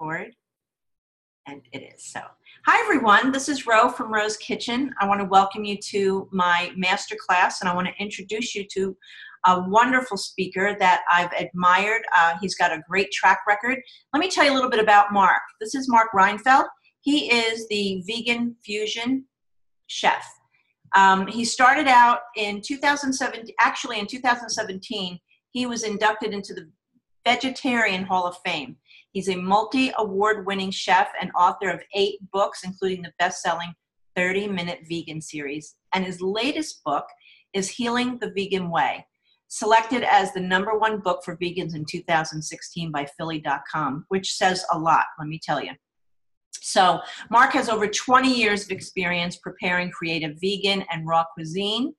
record? And it is. So, hi everyone, this is Ro from Ro's Kitchen. I want to welcome you to my masterclass, and I want to introduce you to a wonderful speaker that I've admired. He's got a great track record. Let me tell you a little bit about Mark. This is Mark Reinfeld. He is the vegan fusion chef. He started out in 2007. Actually, in 2017, he was inducted into the Vegetarian Hall of Fame. He's a multi-award-winning chef and author of 8 books, including the best-selling 30-Minute Vegan series. And his latest book is Healing the Vegan Way, selected as the #1 book for vegans in 2016 by Philly.com, which says a lot, let me tell you. So Mark has over 20 years of experience preparing creative vegan and raw cuisine.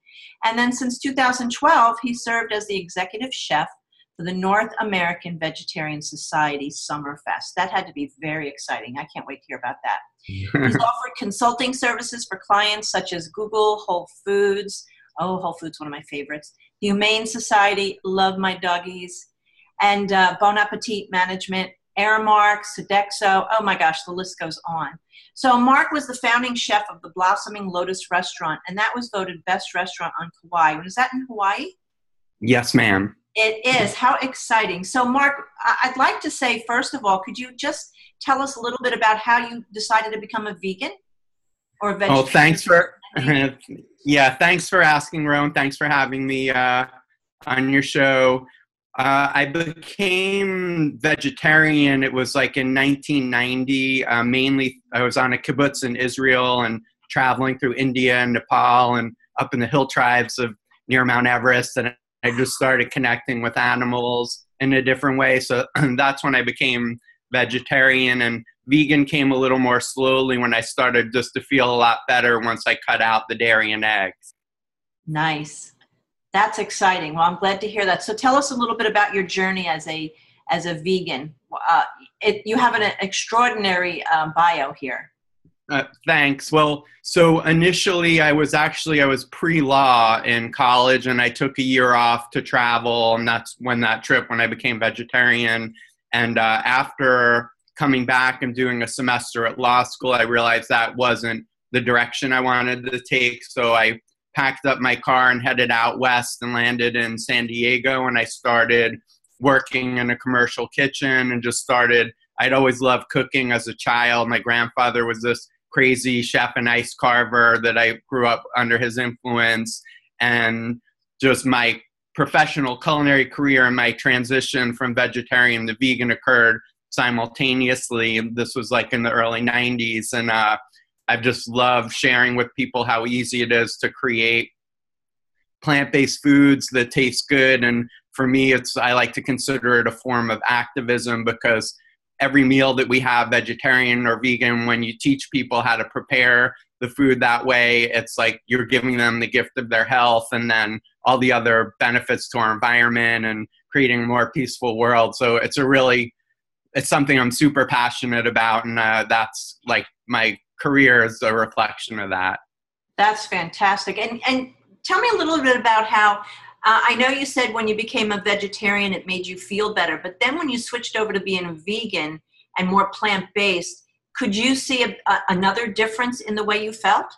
And then since 2012, he served as the executive chef for the North American Vegetarian Society Summerfest. That had to be very exciting. I can't wait to hear about that. He's offered consulting services for clients such as Google, Whole Foods, Whole Foods, one of my favorites, the Humane Society, love my doggies, and Bon Appetit Management, Aramark, Sodexo, oh my gosh, the list goes on. So Mark was the founding chef of the Blossoming Lotus Restaurant, and that was voted best restaurant on Kauai. Was that in Hawaii? Yes, ma'am. It is. How exciting. So Mark, I'd like to say, first of all, could you just tell us a little bit about how you decided to become a vegan or a vegetarian? Oh, thanks for, thanks for asking, Rowan. Thanks for having me on your show. I became vegetarian, it was like in 1990. Mainly, I was on a kibbutz in Israel and traveling through India and Nepal and up in the hill tribes of near Mount Everest. And I just started connecting with animals in a different way. So that's when I became vegetarian, and vegan came a little more slowly when I started just to feel a lot better once I cut out the dairy and eggs. Nice. That's exciting. Well, I'm glad to hear that. So tell us a little bit about your journey as a vegan. You have an extraordinary bio here. Thanks. Well, so initially I was pre-law in college, and I took a year off to travel, and that's when I became vegetarian. And after coming back and doing a semester at law school, I realized that wasn't the direction I wanted to take. So I packed up my car and headed out west and landed in San Diego, and I started working in a commercial kitchen and I'd always loved cooking as a child. My grandfather was this crazy chef and ice carver that I grew up under his influence, and just my professional culinary career and my transition from vegetarian to vegan occurred simultaneously. This was like in the early 90s, and I've just loved sharing with people how easy it is to create plant-based foods that taste good. And for me, I like to consider it a form of activism, because every meal that we have, vegetarian or vegan, when you teach people how to prepare the food that way, it's like you're giving them the gift of their health and then all the other benefits to our environment and creating a more peaceful world. So it's something I'm super passionate about, and that's like my career is a reflection of that. That's fantastic. And tell me a little bit about how, I know you said when you became a vegetarian, it made you feel better, but then when you switched over to being a vegan and more plant-based, could you see another difference in the way you felt?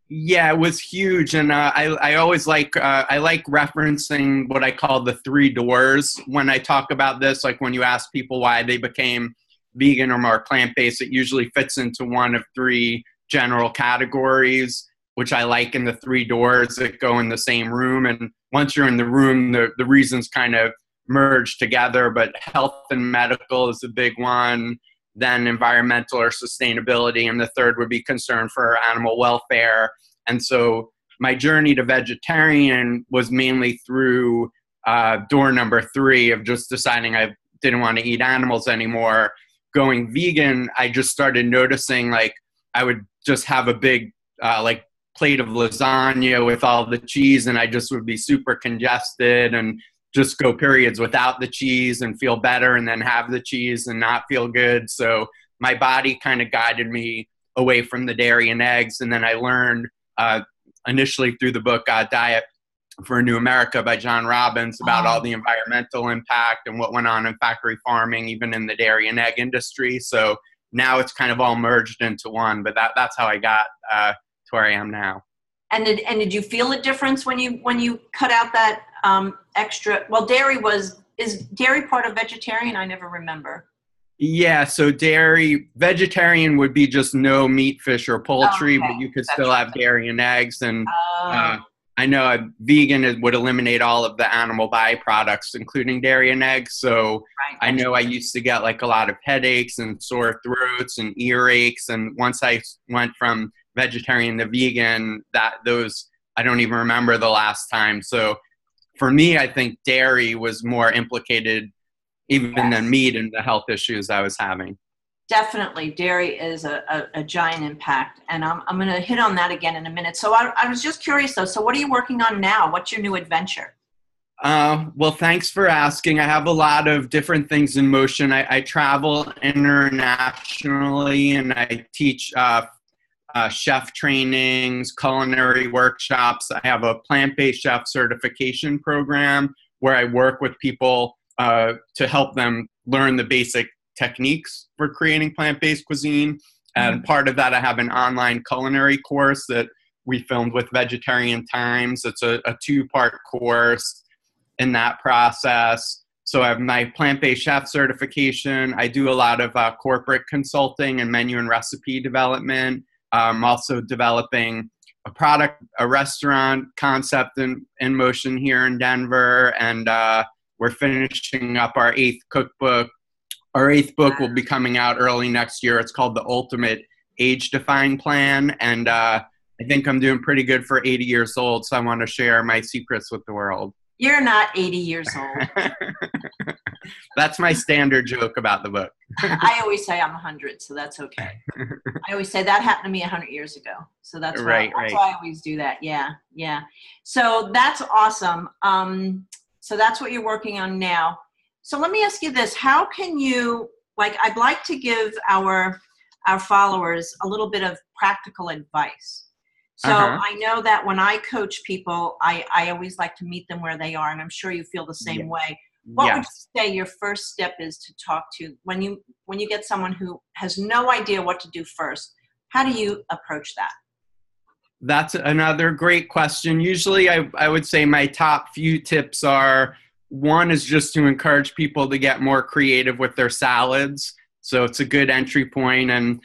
Yeah, it was huge. And I always like referencing what I call the 3 doors when I talk about this. Like when you ask people why they became vegan or more plant-based, it usually fits into one of 3 general categories, which I like in the 3 doors that go in the same room. And once you're in the room, the reasons kind of merge together, but health and medical is a big one, then environmental or sustainability, and the third would be concern for animal welfare. And so my journey to vegetarian was mainly through door number 3 of just deciding I didn't want to eat animals anymore. Going vegan, I just started noticing like I would just have a big plate of lasagna with all the cheese, and I just would be super congested and just go periods without the cheese and feel better, and then have the cheese and not feel good. So my body kind of guided me away from the dairy and eggs. And then I learned initially through the book Diet for New America by John Robbins about all the environmental impact and what went on in factory farming, even in the dairy and egg industry. So now it's kind of all merged into one, but that's how I got to where I am now. And did you feel a difference when you cut out that extra? Well, is dairy part of vegetarian? I never remember. Yeah, so vegetarian would be just no meat, fish, or poultry, but you could still have dairy and eggs. And I know a vegan would eliminate all of the animal byproducts, including dairy and eggs. So I know I used to get like a lot of headaches and sore throats and earaches. And once I went from vegetarian to vegan, I don't even remember the last time. So for me, I think dairy was more implicated even than meat and the health issues I was having. Definitely. Dairy is a giant impact. And I'm going to hit on that again in a minute. So I was just curious, though. So what are you working on now? What's your new adventure? Well, thanks for asking. I have a lot of different things in motion. I travel internationally, and I teach chef trainings, culinary workshops. I have a plant-based chef certification program where I work with people to help them learn the basic techniques for creating plant-based cuisine. And part of that, I have an online culinary course that we filmed with Vegetarian Times. It's a 2-part course in that process. So I have my plant-based chef certification. I do a lot of corporate consulting and menu and recipe development. I'm also developing a restaurant concept in motion here in Denver. And we're finishing up our 8th cookbook. Our 8th book will be coming out early next year. It's called The Ultimate Age-Defying Plan. And I think I'm doing pretty good for 80 years old, so I want to share my secrets with the world. You're not 80 years old. That's my standard joke about the book. I always say I'm 100, so that's okay. I always say that happened to me 100 years ago. So that's why I always do that. Yeah, yeah. So that's awesome. So that's what you're working on now. So let me ask you this. How can you, I'd like to give our followers a little bit of practical advice. So I know that when I coach people, I always like to meet them where they are, and I'm sure you feel the same way. What would you say your first step is to talk to when you get someone who has no idea what to do first? How do you approach that? That's another great question. Usually I would say my top few tips are, one is just to encourage people to get more creative with their salads. So it's a good entry point, and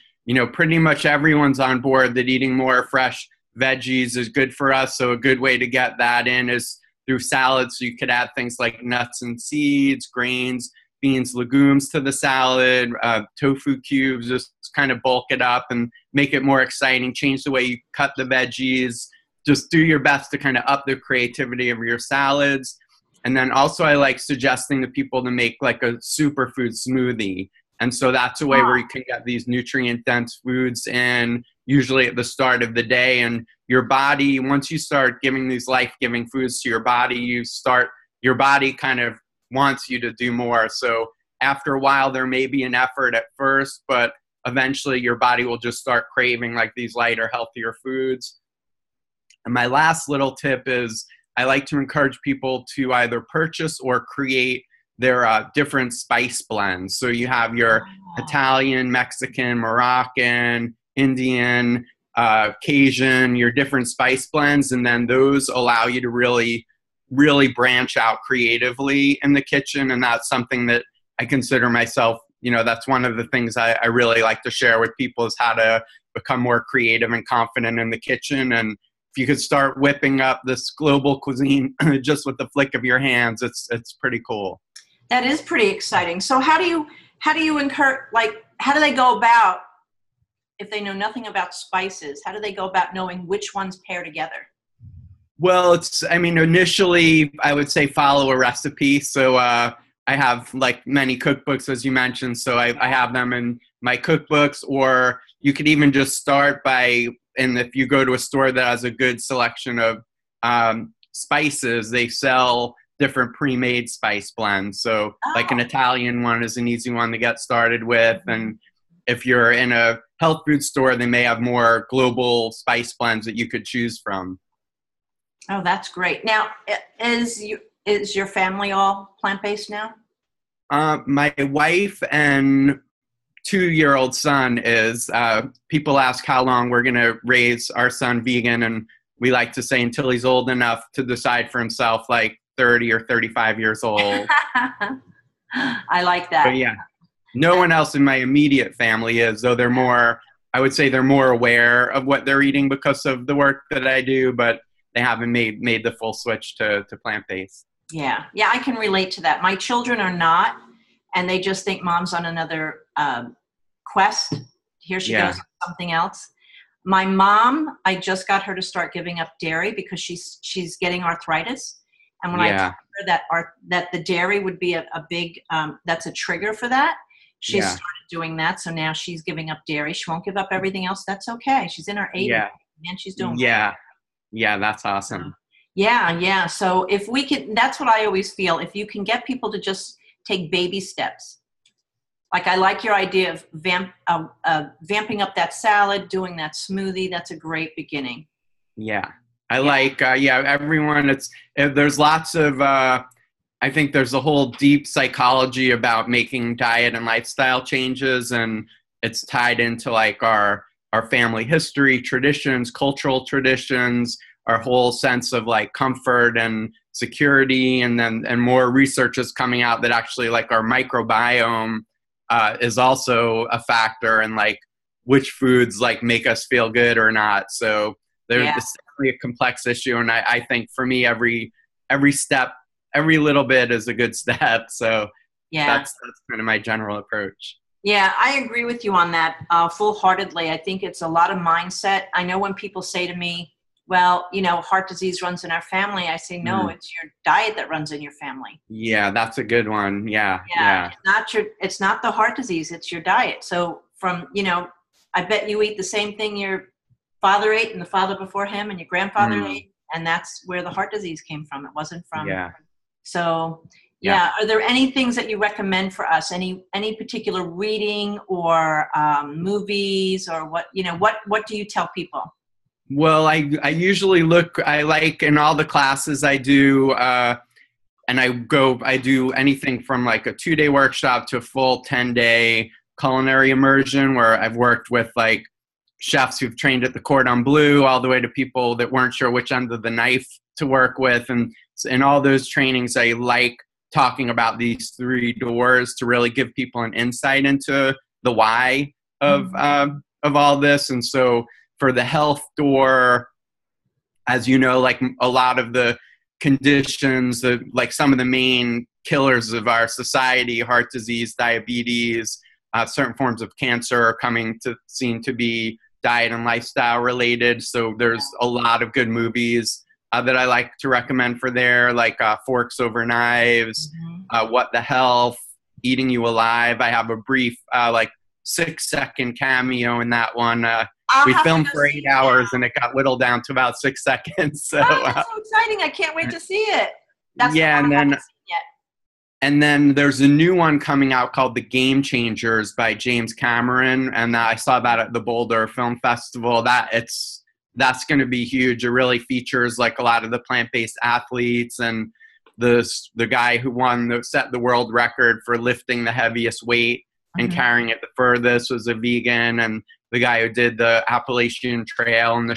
pretty much everyone's on board that eating more fresh veggies is good for us. So a good way to get that in is through salads. So you could add things like nuts and seeds, grains, beans, legumes to the salad, tofu cubes, just kind of bulk it up and make it more exciting. Change the way you cut the veggies. Just do your best to kind of up the creativity of your salads. And then also I like suggesting to people to make like a superfood smoothie. And so that's a way where you can get these nutrient-dense foods in, usually at the start of the day. And your body, once you start giving these life-giving foods to your body, your body kind of wants you to do more. So after a while, there may be an effort at first, but eventually your body will just start craving like these lighter, healthier foods. And my last little tip is I like to encourage people to either purchase or create their different spice blends. So you have your Italian, Mexican, Moroccan, Indian, Cajun, your different spice blends, and then those allow you to really, really branch out creatively in the kitchen. And that's something that I consider myself, that's one of the things I really like to share with people, is how to become more creative and confident in the kitchen. And if you could start whipping up this global cuisine just with the flick of your hands, it's pretty cool. That is pretty exciting. So how do you encourage, how do they go about, if they know nothing about spices, how do they go about knowing which ones pair together? Well, initially I would say follow a recipe. So I have like many cookbooks, as you mentioned. So I have them in my cookbooks, or you could even just start and if you go to a store that has a good selection of spices, they sell different pre-made spice blends. So like an Italian one is an easy one to get started with. And if you're in a health food store, they may have more global spice blends that you could choose from. Oh, that's great. Now, is your family all plant-based now? My wife and 2-year-old son is, people ask how long we're going to raise our son vegan. And we like to say until he's old enough to decide for himself, like 30 or 35 years old. I like But that. yeah, no one else in my immediate family is, though they're more, I would say they're more aware of what they're eating because of the work that I do, but they haven't made the full switch to plant-based. Yeah, yeah, I can relate to that. My children are not, and they just think mom's on another quest. Here she goes, Yeah, something else. My mom, I just got her to start giving up dairy because she's getting arthritis, and when I told yeah, her that the dairy would be a big that's a trigger for that, she yeah, started doing that. So now she's giving up dairy. She won't give up everything else. That's okay. She's in her 80s, yeah, and she's doing great. yeah, yeah, that's So, awesome. yeah, yeah. So if we can, that's what I always feel. If you can get people to just take baby steps, like I like your idea of vamping up that salad, doing that smoothie. That's a great beginning. Yeah. I Yeah. like, yeah, everyone, there's lots of, I think there's a whole deep psychology about making diet and lifestyle changes, and it's tied into like our family history, traditions, cultural traditions, our whole sense of like comfort and security, and more research is coming out that actually like our microbiome is also a factor in like which foods like make us feel good or not. So there's Yeah. it's definitely a complex issue, and I think for me every step, every little bit is a good step. So Yeah. that's kind of my general approach. Yeah, I agree with you on that full-heartedly. I think it's a lot of mindset. I know when people say to me, well, heart disease runs in our family, I say, no, Mm. it's your diet that runs in your family. Yeah, that's a good one. Yeah, Yeah, yeah. it's not the heart disease, it's your diet. So I bet you eat the same thing your father ate and the father before him and your grandfather Mm. ate, and that's where the heart disease came from. It wasn't from. Yeah, So, yeah. yeah. Are there any things that you recommend for us? Any particular reading or movies or what do you tell people? Well, I usually look, I like in all the classes I do, and I do anything from like a 2-day workshop to a full 10-day culinary immersion where I've worked with like chefs who've trained at the Cordon Bleu all the way to people that weren't sure which end of the knife to work with. And in all those trainings, I like talking about these 3 doors to really give people an insight into the why Mhm. of all this. And so for the health door, as you know, like a lot of the conditions that like some of the main killers of our society, heart disease, diabetes, certain forms of cancer are coming to seem to be diet and lifestyle related. So there's a lot of good movies that I like to recommend for there, like Forks Over Knives, Mhm. What the Health, Eating You Alive. I have a brief, like 6-second cameo in that one. I'll We have to filmed go for see 8 it now. hours and it got whittled down to about 6 seconds. So Oh, that's so exciting! I can't wait to see it. That's the yeah, one and I then haven't seen yet. there's a new one coming out called The Game Changers by James Cameron, and I saw that at the Boulder Film Festival. That's going to be huge. It really features like a lot of the plant-based athletes, and the guy who set the world record for lifting the heaviest weight and Mhm. carrying it the furthest was a vegan, and the guy who did the Appalachian Trail in the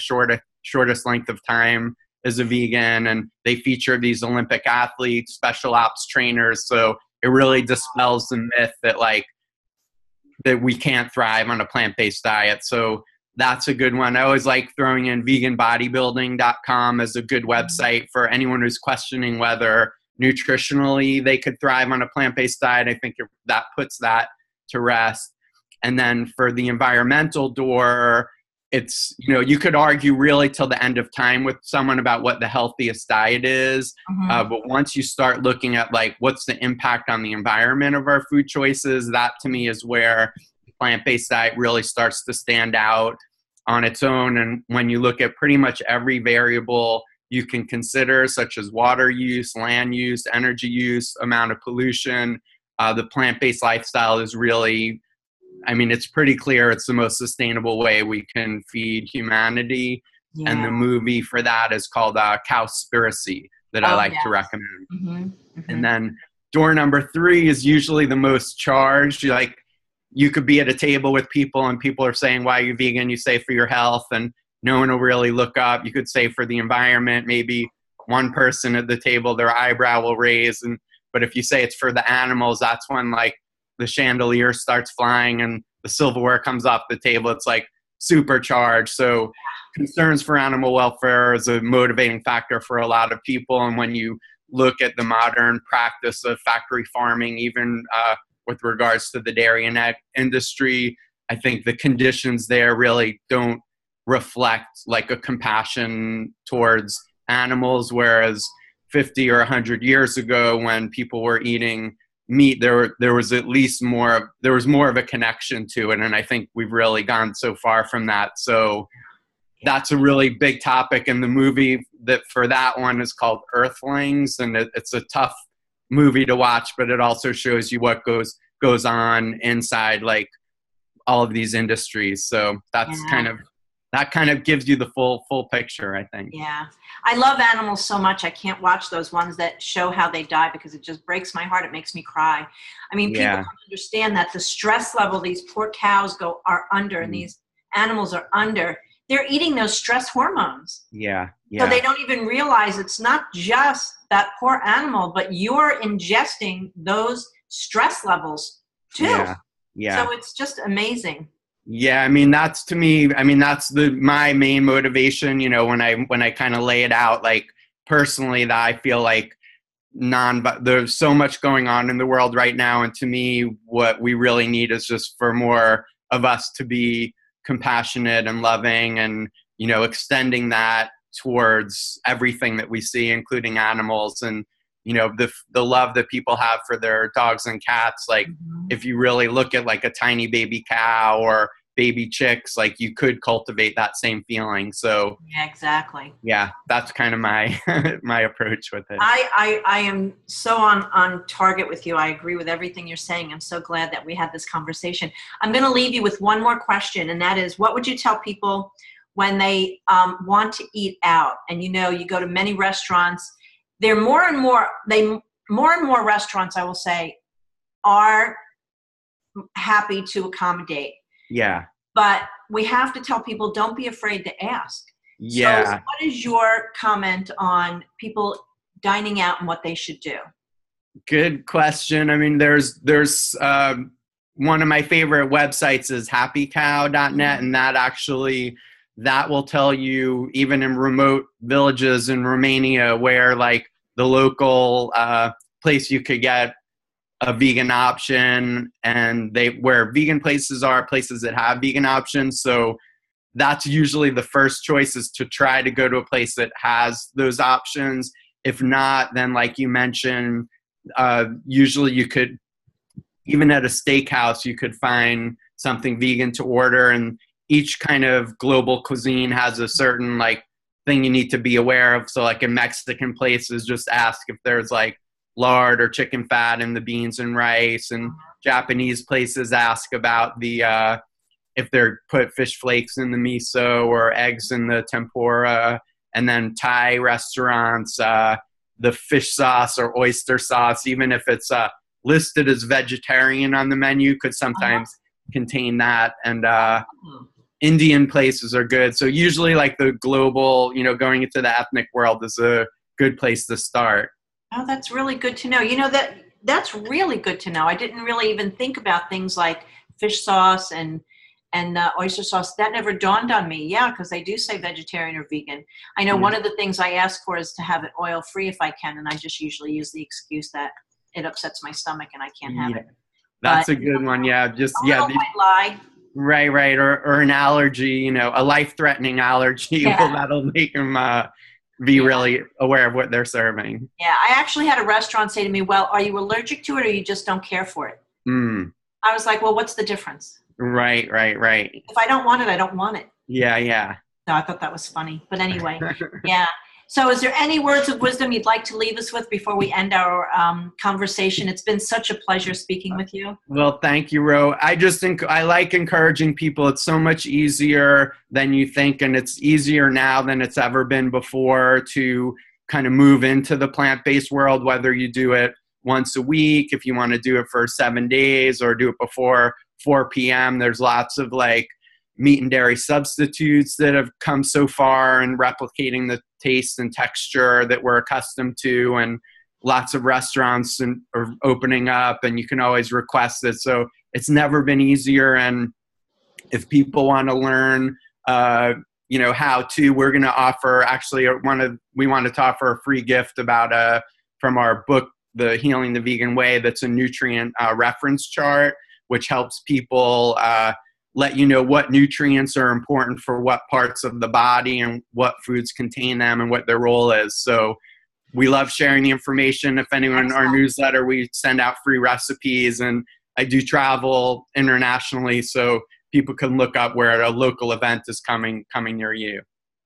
shortest length of time is a vegan, and they feature these Olympic athletes, special ops trainers. So it really dispels the myth that like that we can't thrive on a plant-based diet. So that's a good one. I always like throwing in veganbodybuilding.com as a good website for anyone who's questioning whether nutritionally they could thrive on a plant-based diet. I think that puts that to rest. And then for the environmental door, it's, you could argue really till the end of time with someone about what the healthiest diet is. Mhm. But once you start looking at like what's the impact on the environment of our food choices, that to me is where plant-based diet really starts to stand out on its own. And when you look at pretty much every variable you can consider, such as water use, land use, energy use, amount of pollution, the plant-based lifestyle is really, I mean, it's pretty clear it's the most sustainable way we can feed humanity. And Yeah. the movie for that is called Cowspiracy that I Oh, like to yes. recommend. Mm-hmm. And then door number 3 is usually the most charged. Like, you could be at a table with people and people are saying, why are you vegan? You say for your health, and no one will really look up. You could say for the environment. Maybe one person at the table, their eyebrow will raise. But if you say it's for the animals, that's when like the chandelier starts flying and the silverware comes off the table. It's like supercharged. So concerns for animal welfare is a motivating factor for a lot of people. And when you look at the modern practice of factory farming, even with regards to the dairy and egg industry, I think the conditions there really don't reflect like a compassion towards animals, whereas 50 or 100 years ago when people were eating meat, there was at least more of a connection to it. And I think we've really gone so far from that. So that's a really big topic. And the movie that for that one is called Earthlings, and it's a tough movie to watch, but it also shows you what goes on inside like all of these industries. So that's Yeah. that kind of gives you the full picture, I think. Yeah. I love animals so much. I can't watch those ones that show how they die because it just breaks my heart. It makes me cry. I mean, people Yeah. don't understand that the stress level these poor cows are under and these animals are under, they're eating those stress hormones. Yeah. So they don't even realize it's not just that poor animal, but you're ingesting those stress levels too. Yeah. Yeah. So it's just amazing. Yeah, I mean that's to me. I mean that's my main motivation. You know, when I kind of lay it out, like personally, that I feel like there's so much going on in the world right now, and to me, what we really need is just for more of us to be compassionate and loving, and extending that towards everything that we see, including animals, and the love that people have for their dogs and cats. Like if you really look at like a tiny baby cow or baby chicks, like you could cultivate that same feeling. So Yeah, exactly. yeah, that's kind of my my approach with it. I am so on target with you. I agree with everything you're saying. I'm so glad that we had this conversation. I'm going to leave you with one more question, and that is, what would you tell people when they want to eat out? And you go to many restaurants. More and more restaurants, I will say, are happy to accommodate. Yeah. But we have to tell people, don't be afraid to ask. Yeah. So what is your comment on people dining out and what they should do? Good question. I mean, there's one of my favorite websites is happycow.net, and that will tell you, even in remote villages in Romania, where like the local place you could get a vegan option, and where vegan places are places that have vegan options. So that's usually the first choice, is to try to go to a place that has those options. If not, then like you mentioned, usually you could, even at a steakhouse, you could find something vegan to order, and each kind of global cuisine has a certain like thing you need to be aware of. So like in Mexican places, just ask if there's like lard or chicken fat in the beans and rice, and Japanese places ask about the if they're put fish flakes in the miso or eggs in the tempura. And then Thai restaurants, the fish sauce or oyster sauce, even if it's listed as vegetarian on the menu, could sometimes contain that. And Indian places are good. So usually like the global, going into the ethnic world is a good place to start. Oh, that's really good to know. That's really good to know. I didn't really even think about things like fish sauce and oyster sauce. That never dawned on me. Yeah, because they do say vegetarian or vegan. I know one of the things I ask for is to have it oil-free if I can, and I just usually use the excuse that it upsets my stomach and I can't have it. That's a good one. Yeah, White lie. Right. Or an allergy, a life-threatening allergy. Yeah. Well, that'll make them be really aware of what they're serving. Yeah, I actually had a restaurant say to me, well, are you allergic to it or you just don't care for it? I was like, well, what's the difference? Right. If I don't want it, I don't want it. Yeah. So I thought that was funny. But anyway, yeah. So is there any words of wisdom you'd like to leave us with before we end our conversation? It's been such a pleasure speaking with you. Well, thank you, Ro. I just think I like encouraging people. It's so much easier than you think, and it's easier now than it's ever been before to kind of move into the plant-based world, whether you do it once a week, if you want to do it for 7 days, or do it before 4 p.m. There's lots of like meat and dairy substitutes that have come so far and replicating the taste and texture that we're accustomed to, and lots of restaurants are opening up, and you can always request it. So it's never been easier. And if people want to learn, how to, we're going to offer, actually, we wanted to offer a free gift from our book, The Healing the Vegan Way. That's a nutrient reference chart, which helps people let you know what nutrients are important for what parts of the body and what foods contain them and what their role is. So we love sharing the information. If anyone in our newsletter, we send out free recipes, and I do travel internationally, so people can look up where a local event is coming near you.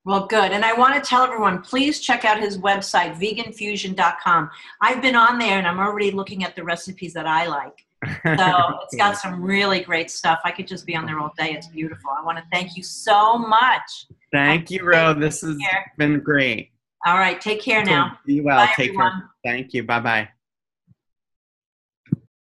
Well, good. And I want to tell everyone, please check out his website, veganfusion.com. I've been on there and I'm already looking at the recipes that I like. So it's got some really great stuff. I could just be on there all day. It's beautiful. I want to thank you so much. Thank you, Ro. This has been great. All right. Take care now. Be well. Bye, Take everyone. care. Thank you. Bye-bye.